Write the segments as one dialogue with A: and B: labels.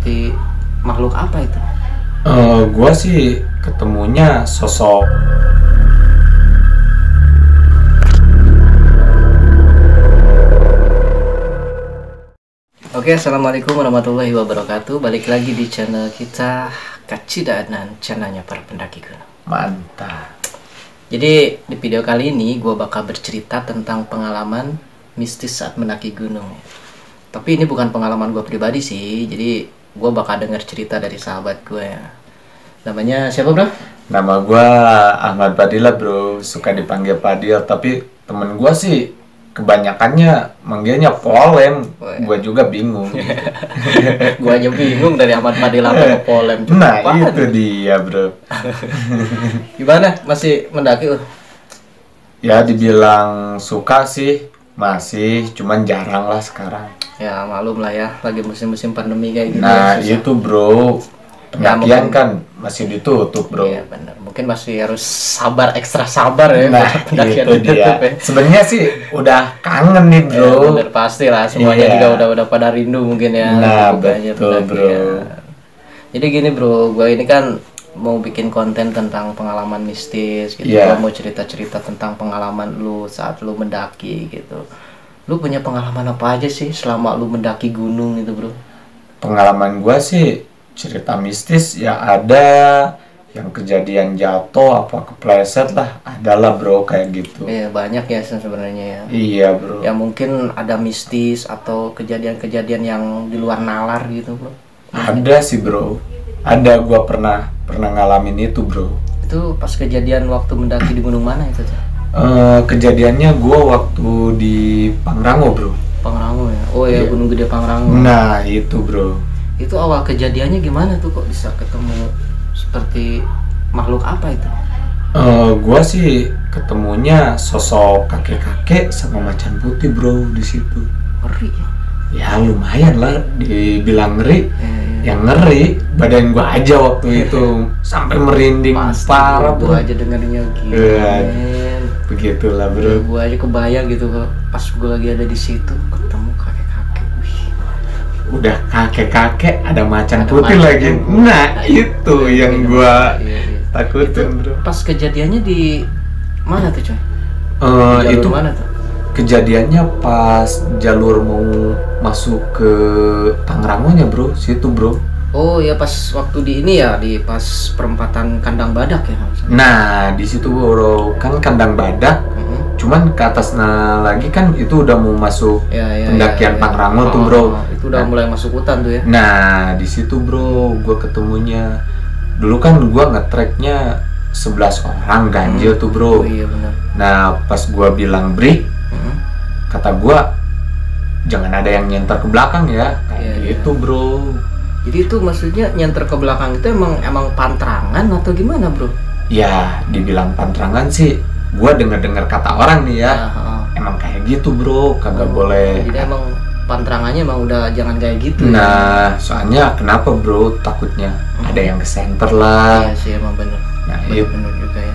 A: seperti makhluk apa itu?
B: Gua sih ketemunya sosok.
A: Oke, assalamualaikum warahmatullahi wabarakatuh. Balik lagi di channel kita Kacida Adnan, channelnya para pendaki gunung.
B: Mantap.
A: Jadi di video kali ini gue bakal bercerita tentang pengalaman mistis saat mendaki gunung. Tapi ini bukan pengalaman gue pribadi sih. Jadi gue bakal denger cerita dari sahabat gue ya. Namanya siapa bro?
B: Nama gua Ahmad Padilla bro, suka dipanggil Padil. Tapi temen gua sih kebanyakannya manggilnya Polem.
A: Oh, ya.
B: Gua juga bingung.
A: Gue aja bingung dari Ahmad Padilla ke Polem.
B: Nah
A: Apaan?
B: itu dia bro.
A: Gimana? Masih mendaki lo?
B: Ya dibilang suka sih masih, cuman jarang lah sekarang.
A: Ya malum lah ya, lagi musim-musim pandemi kayak gitu.
B: Nah
A: ya, susah.
B: itu bro, pendakian
A: mungkin-
B: kan masih ditutup bro.
A: Iya benar. Mungkin masih harus sabar, ekstra sabar ya.
B: Nah
A: buat pendakian
B: itu dia.
A: ditutup ya.
B: Sebenarnya sih udah kangen nih
A: Ya,
B: bro.
A: bener pasti lah, semuanya
B: Iya.
A: juga udah pada rindu mungkin ya.
B: Nah,
A: dibukanya
B: betul,
A: pendakian.
B: bro.
A: Jadi gini bro, gue ini kan mau bikin konten tentang pengalaman mistis gitu.
B: Iya.
A: Gue mau cerita-cerita tentang pengalaman lu saat lu mendaki gitu. Lu punya pengalaman apa aja sih selama lu mendaki gunung itu bro?
B: Pengalaman gua sih cerita mistis ya ada, yang kejadian jatuh apa kepleset lah, adalah bro kayak gitu.
A: Iya banyak ya sebenarnya ya.
B: Iya bro.
A: Ya mungkin ada mistis atau kejadian-kejadian yang di luar nalar gitu bro.
B: Ada sih bro. Ada, gua pernah ngalamin itu bro.
A: Itu pas kejadian waktu mendaki di gunung mana itu tuh?
B: Kejadiannya gua waktu di Pangrango bro.
A: Pangrango ya. Oh ya,
B: Iya.
A: Gunung Gede Pangrango.
B: Nah itu bro.
A: Itu awal kejadiannya gimana tuh kok bisa ketemu seperti makhluk apa itu?
B: Gua sih ketemunya sosok kakek-kakek sama macan putih bro di situ.
A: Ngeri ya.
B: Ya lumayan lah, dibilang ngeri.
A: Ya,
B: Yang ngeri badan gua aja waktu itu sampai merinding
A: pasti
B: parah
A: bro,
B: bro.
A: gua aja dengernya gitu.
B: Iya.
A: Men.
B: Begitulah bro.
A: Gua aja kebayang gitu kok pas gua lagi ada di situ ketemu kakek-kakek. Wih.
B: Udah kakek-kakek ada macan
A: Ada
B: putih
A: macan
B: lagi.
A: putih.
B: Nah itu yang gua
A: Iya, iya.
B: takutin bro.
A: Pas kejadiannya di mana tuh coy? Di jalur
B: Itu
A: mana tuh?
B: kejadiannya pas jalur mau masuk ke Pangrangonya bro, situ bro.
A: Oh ya pas waktu di ini ya, di pas perempatan Kandang Badak ya maksudnya.
B: Nah di situ bro, kan kandang badak.
A: Mhm.
B: Cuman ke atasnya lagi kan itu udah mau masuk
A: Ya, ya,
B: pendakian
A: ya, ya.
B: Pangrango tuh bro.
A: Itu udah
B: Nah,
A: mulai masuk hutan tuh ya.
B: Nah di situ bro, gue ketemunya. Dulu kan gue nge-tracknya 11 orang ganjil tuh bro.
A: Oh iya benar.
B: Nah pas gue bilang break,
A: Mhm.
B: kata gue jangan ada yang nyenter ke belakang ya, kayak
A: Iya,
B: gitu bro.
A: Jadi itu maksudnya nyenter ke belakang itu emang pantrangan atau gimana bro?
B: Ya dibilang pantrangan sih, gue denger kata orang nih ya,
A: heeh.
B: emang kayak gitu bro, kagak boleh.
A: Jadi emang pantrangannya emang udah jangan kayak gitu.
B: Nah soalnya kenapa bro, takutnya ada yang kesenter lah.
A: Iya sih emang bener.
B: Nah itu
A: Bener juga ya.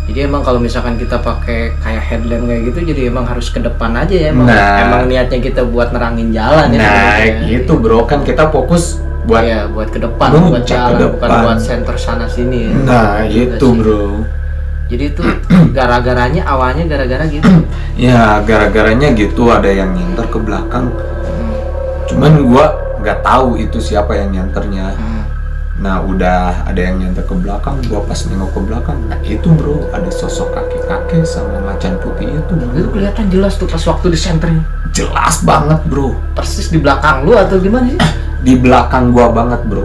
A: Jadi emang kalau misalkan kita pakai kayak headlamp kayak gitu, jadi emang harus ke depan aja ya. Emang niatnya kita buat nerangin jalan ya.
B: nah
A: sebenarnya.
B: itu bro, kan kita fokus buat
A: Iya, buat ke depan,
B: Muncak
A: buat
B: ke
A: jalan, bukan
B: depan.
A: buat center sana sini. Ya.
B: nah
A: Juga
B: itu
A: sih.
B: bro.
A: Jadi itu gara-garanya awalnya gara-gara gitu.
B: Ya gara-garanya gitu, ada yang nyenter ke belakang.
A: Hmm.
B: Cuman gua nggak tahu itu siapa yang nyenternya.
A: Hmm.
B: Nah udah ada yang nyenter ke belakang, gua pas nengok ke belakang, nah itu bro, ada sosok kakek-kakek sama macan putih itu
A: Itu
B: bro.
A: kelihatan jelas tuh pas waktu di senternya.
B: Jelas banget bro,
A: Persis di belakang lu atau gimana sih?
B: di belakang gua banget bro.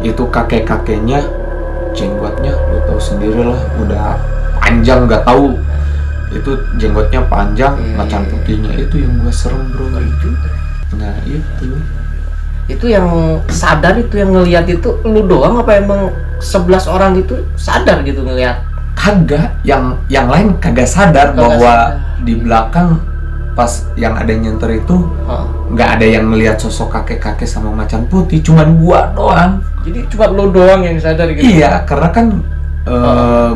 B: Itu kakek-kakeknya jenggotnya lu tahu sendiri lah, udah panjang, nggak tahu itu jenggotnya panjang. Macan putihnya itu yang gua serem bro. Nah
A: Itu yang sadar, itu yang ngelihat itu lu doang apa emang 11 orang itu sadar gitu ngelihat?
B: kagak, yang lain kagak sadar
A: Kagak
B: bahwa
A: sadar.
B: di belakang pas yang ada nyenter itu
A: Oh.
B: nggak ada yang melihat sosok kakek-kakek sama macan putih, cuman gua doang.
A: Jadi cuma lu doang yang sadar gitu.
B: Iya, karena kan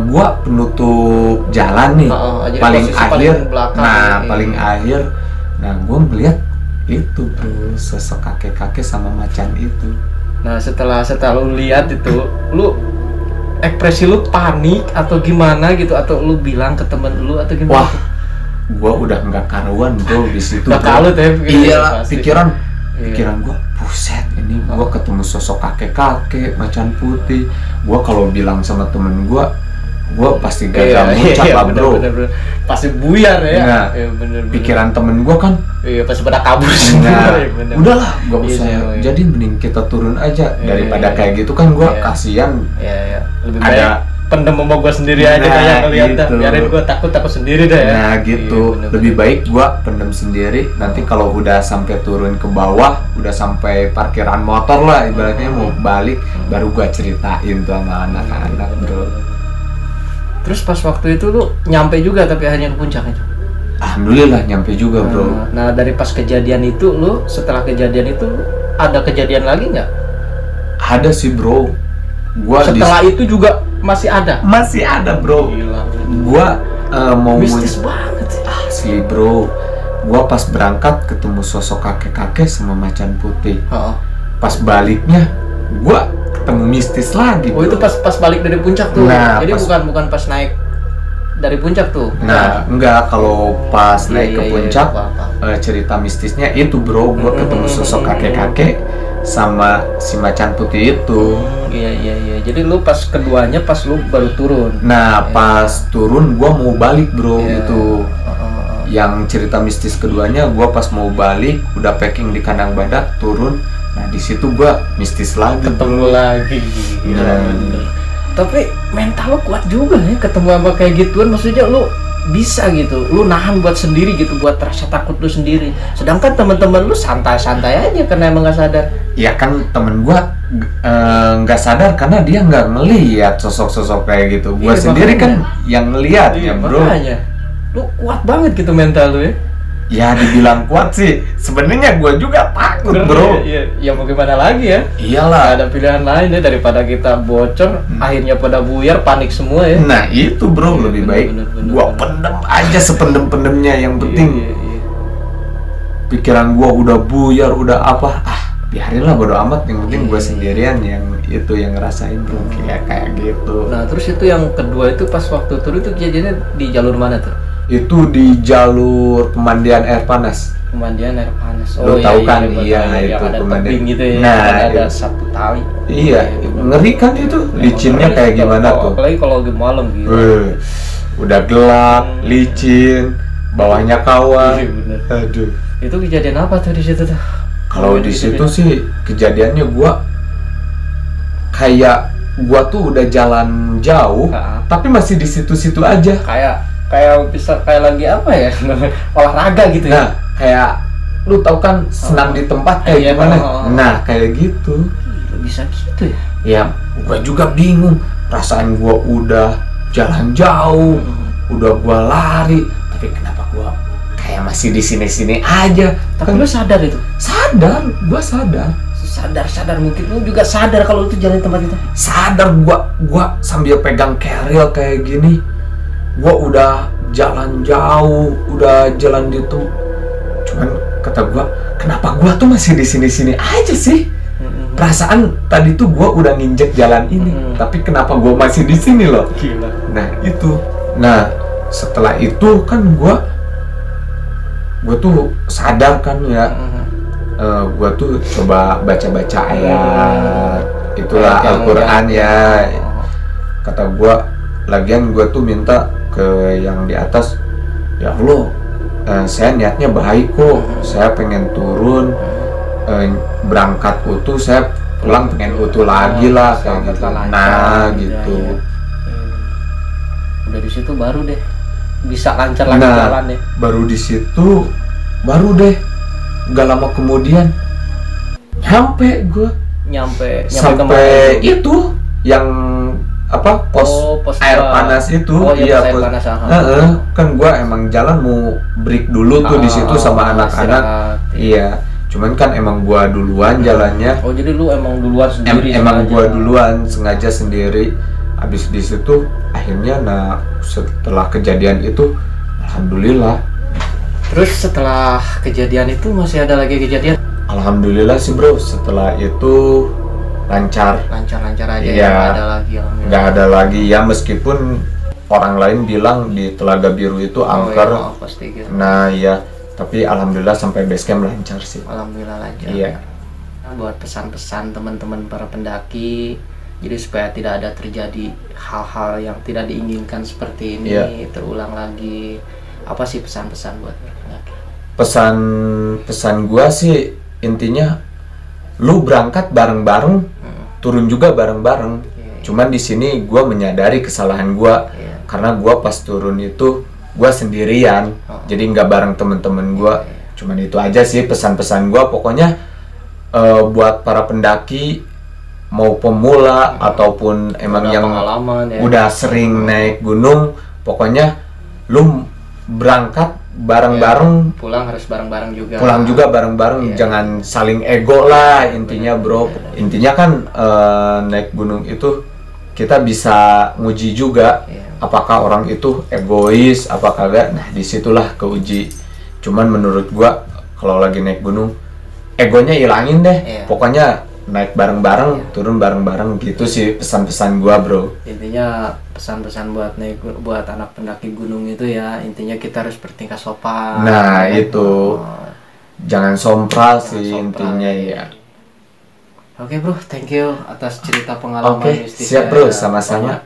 B: gua penutup jalan nih,
A: Jadi
B: paling
A: posisi
B: akhir.
A: paling belakang.
B: Nah,
A: Iya.
B: paling akhir. Nah, gua melihat itu bro, sosok kakek-kakek sama macan itu.
A: Nah setelah lu lihat itu, lu ekspresi lu panik atau gimana gitu, atau lu bilang ke temen lu atau gimana?
B: Wah, gua udah nggak karuan bro di situ.
A: Udah
B: bro.
A: kalut ya pikiran.
B: Iya,
A: Pasti.
B: pikiran gua, buset ini gua ketemu sosok kakek macan putih. Gua kalau bilang sama temen gua pasti gagal ngucap lah bro.
A: Bener. Pasti buyar ya.
B: Nah,
A: bener.
B: pikiran temen gua kan,
A: Iya, pasti pada kabur semua.
B: nah,
A: Ya, bener.
B: udahlah gak
A: Iya,
B: usah.
A: iya.
B: Jadi mending kita turun aja
A: Iya.
B: daripada kayak gitu kan gua
A: Iya.
B: kasihan.
A: Iya. Lebih
B: Ada-
A: baik pendem sama gua sendiri aja
B: Nah,
A: kayak ngeliat dah.
B: gitu.
A: Biarin gua takut sendiri dah ya.
B: Nah gitu,
A: Iya, bener.
B: lebih baik gua pendem sendiri. Nanti kalau udah sampai turun ke bawah, udah sampai parkiran motor lah, ibaratnya mau balik, baru gua ceritain tuh sama anak-anak bro.
A: Terus pas waktu itu lu nyampe juga tapi akhirnya ke puncak itu.
B: Alhamdulillah nyampe juga bro.
A: Nah, dari pas kejadian itu lu, setelah kejadian itu ada kejadian lagi nggak?
B: Ada sih bro. Gua
A: Setelah itu juga masih ada.
B: masih ada bro.
A: Gila.
B: Gua mau
A: Mistis banget sih.
B: asli bro. Gua pas berangkat ketemu sosok kakek sama macan putih.
A: Heeh.
B: Pas baliknya, gua ketemu mistis lagi.
A: Oh,
B: bro.
A: itu pas balik dari puncak tuh.
B: Nah,
A: Jadi
B: pas-
A: bukan pas naik dari puncak tuh.
B: Nah, enggak, kalau pas
A: Iya,
B: naik ke
A: iya,
B: puncak,
A: apa-apa.
B: cerita mistisnya itu bro, gua ketemu sosok kakek sama si macan putih itu.
A: Iya. Jadi lu pas keduanya pas lu baru turun.
B: Nah, pas turun gua mau balik bro,
A: Iya.
B: gitu. Yang cerita mistis keduanya, gua pas mau balik, udah packing di kandang badak, turun. Nah, di situ gua mistis lagi.
A: Ketemu lagi. Gila,
B: Nah.
A: bener. Tapi mental lu kuat juga ya ketemu sama kayak gituan, maksudnya lu bisa gitu, lu nahan buat sendiri gitu, buat rasa takut lu sendiri. Sedangkan teman-teman lu santai-santai aja karena emang gak sadar.
B: Ya kan temen gua nggak sadar karena dia nggak ngelihat sosok-sosok kayak gitu. Gua
A: Iya,
B: sendiri
A: makanya.
B: kan yang ngelihat ya bro.
A: Makanya lu kuat banget gitu mental lu ya.
B: Ya dibilang kuat sih, sebenarnya gue juga takut bro.
A: Iya, ya mau gimana lagi ya? Gak
B: Iyalah.
A: ada pilihan lain ya daripada kita bocor, akhirnya pada buyar, panik semua ya.
B: Nah itu bro,
A: Iya,
B: lebih
A: bener,
B: baik
A: bener,
B: gue
A: bener.
B: pendem aja sependem-pendemnya. Yang penting
A: Iya.
B: pikiran gue udah buyar, udah apa, biarinlah bodo amat. Yang penting gue
A: Iya.
B: sendirian yang itu yang ngerasain bro, kayak gitu.
A: Nah terus itu yang kedua itu pas waktu turun itu kejadiannya di jalur mana tuh?
B: Itu di jalur pemandian air panas.
A: Pemandian air panas.
B: Lu tahu kan?
A: gua
B: Iya,
A: tahu.
B: itu
A: Yang ada
B: pemandian.
A: tebing gitu ya.
B: Nah,
A: ada
B: iya.
A: satu tali.
B: Iya, ngeri kan itu, licinnya
A: Emang
B: kayak
A: ngeri,
B: gimana
A: kalau-
B: tuh?
A: Apalagi kalau lagi malam gitu.
B: Udah gelap, licin, bawahnya kawah.
A: Iya, bener.
B: Aduh.
A: Itu kejadian apa tuh di situ tuh?
B: Kalau di situ sih kejadiannya gua tuh udah jalan jauh,
A: Ha.
B: tapi masih di situ-situ aja.
A: kayak bisa kayak lagi apa ya? Olahraga gitu ya.
B: Nah, kayak lu tahu kan senam di tempat kayak
A: Iya,
B: gimana?
A: oh.
B: Nah, kayak gitu.
A: Gila, bisa gitu ya?
B: Ya, gua juga bingung. Perasaan gua udah jalan jauh, udah gua lari, tapi kenapa gua kayak masih di sini-sini aja?
A: Tapi lu sadar itu?
B: Sadar, gua sadar.
A: Sadar mungkin lu juga sadar kalau itu jalan tempat itu.
B: Sadar gua sambil pegang keril kayak gini. Gua udah jalan jauh, udah jalan gitu. Cuman kata gua, kenapa gua tuh masih di sini-sini aja sih? Perasaan tadi tuh gua udah nginjek jalan ini, tapi kenapa gua masih di sini loh?
A: Gila.
B: Nah, itu. Nah, setelah itu kan gua tuh sadar kan ya. Gua tuh coba baca-baca ayat itulah
A: Ayat yang
B: Al-Quran ya.
A: Oh.
B: Kata gua, lagian gua tuh minta ke yang di atas, ya Allah, saya niatnya baik kok, saya pengen turun, berangkat utuh, saya pulang pengen utuh lagi lah, kayak gitu. Nah gitu.
A: Udah di situ baru deh bisa lancar lagi
B: Nah,
A: jalan deh.
B: baru di situ, baru deh, nggak lama kemudian nyampe gua
A: Nyampe
B: sampai
A: kemana?
B: itu yang apa pos air
A: dua.
B: panas itu.
A: Oh, iya, pos air
B: pos-
A: panas, aha.
B: kan gua emang jalan mau break dulu tuh di situ sama anak-anak.
A: istirahat.
B: Iya, cuman kan emang gua duluan jalannya.
A: Oh jadi lu emang duluan sendiri?
B: Emang
A: sengaja?
B: gua duluan sengaja sendiri. Habis di situ akhirnya, nah setelah kejadian itu alhamdulillah.
A: Terus setelah kejadian itu masih ada lagi kejadian?
B: Alhamdulillah sih bro, setelah itu lancar.
A: Lancar-lancar aja
B: Iya.
A: ya, nggak ada lagi alhamdulillah.
B: Nggak ada lagi ya, meskipun orang lain bilang di Telaga Biru itu angker.
A: Oh, iya, maaf, pasti gitu.
B: Nah ya, tapi alhamdulillah sampai base camp lancar sih.
A: Alhamdulillah lancar.
B: Iya.
A: Nah, buat pesan-pesan teman-teman para pendaki, jadi supaya tidak ada terjadi hal-hal yang tidak diinginkan seperti ini terulang lagi. Apa sih pesan-pesan buat pendaki?
B: Pesan gua sih intinya lu berangkat bareng-bareng, turun juga bareng-bareng. Cuman di sini gua menyadari kesalahan gua karena gua pas turun itu gua sendirian, jadi nggak bareng temen-temen gua. Cuman itu aja sih pesan-pesan gua. Pokoknya buat para pendaki mau pemula ataupun emang
A: Udah
B: yang
A: pengalaman, ya.
B: udah sering naik gunung, pokoknya lu berangkat bareng-bareng,
A: Pulang harus bareng-bareng juga.
B: pulang juga bareng-bareng, jangan saling ego lah intinya bro. Intinya kan naik gunung itu kita bisa nguji juga apakah orang itu egois apa kagak. Nah disitulah keuji. Cuman menurut gua kalau lagi naik gunung egonya ilangin deh. Pokoknya naik bareng-bareng, turun bareng-bareng gitu sih pesan-pesan gua bro.
A: Intinya pesan-pesan buat anak pendaki gunung itu ya, intinya kita harus bertingkah sopan.
B: Nah
A: ya kan?
B: itu jangan sompral sih
A: sompral,
B: intinya ya.
A: Oke bro, thank you atas cerita pengalaman
B: Oke,
A: mistis
B: siap
A: ya.
B: bro, sama-sama.
A: Pokoknya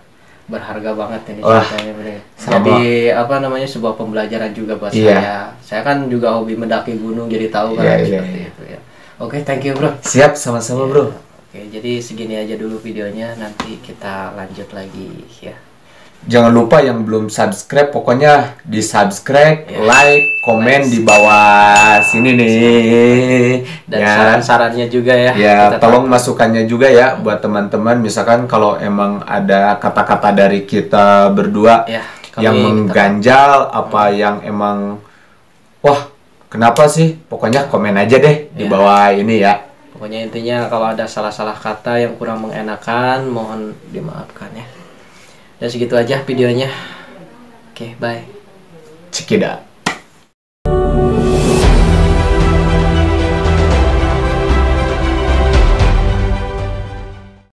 A: berharga banget ini
B: Wah,
A: ceritanya bro.
B: sama.
A: Jadi apa namanya, sebuah pembelajaran juga buat saya. Saya kan juga hobi mendaki gunung, jadi tahu kan seperti itu ya. Oke, thank you bro.
B: Siap, sama-sama bro.
A: Oke, jadi segini aja dulu videonya, nanti kita lanjut lagi ya.
B: Jangan lupa yang belum subscribe, pokoknya di subscribe, like, komen di bawah sini nih.
A: Dan saran-sarannya juga ya.
B: Ya, tolong masukannya juga ya buat teman-teman. Misalkan kalau emang ada kata-kata dari kita berdua yang mengganjal, apa yang emang wah kenapa sih? Pokoknya komen aja deh di bawah ini ya.
A: Pokoknya intinya kalau ada salah-salah kata yang kurang mengenakan, mohon dimaafkan ya. Dan segitu aja videonya. Oke, bye.
B: Cikida.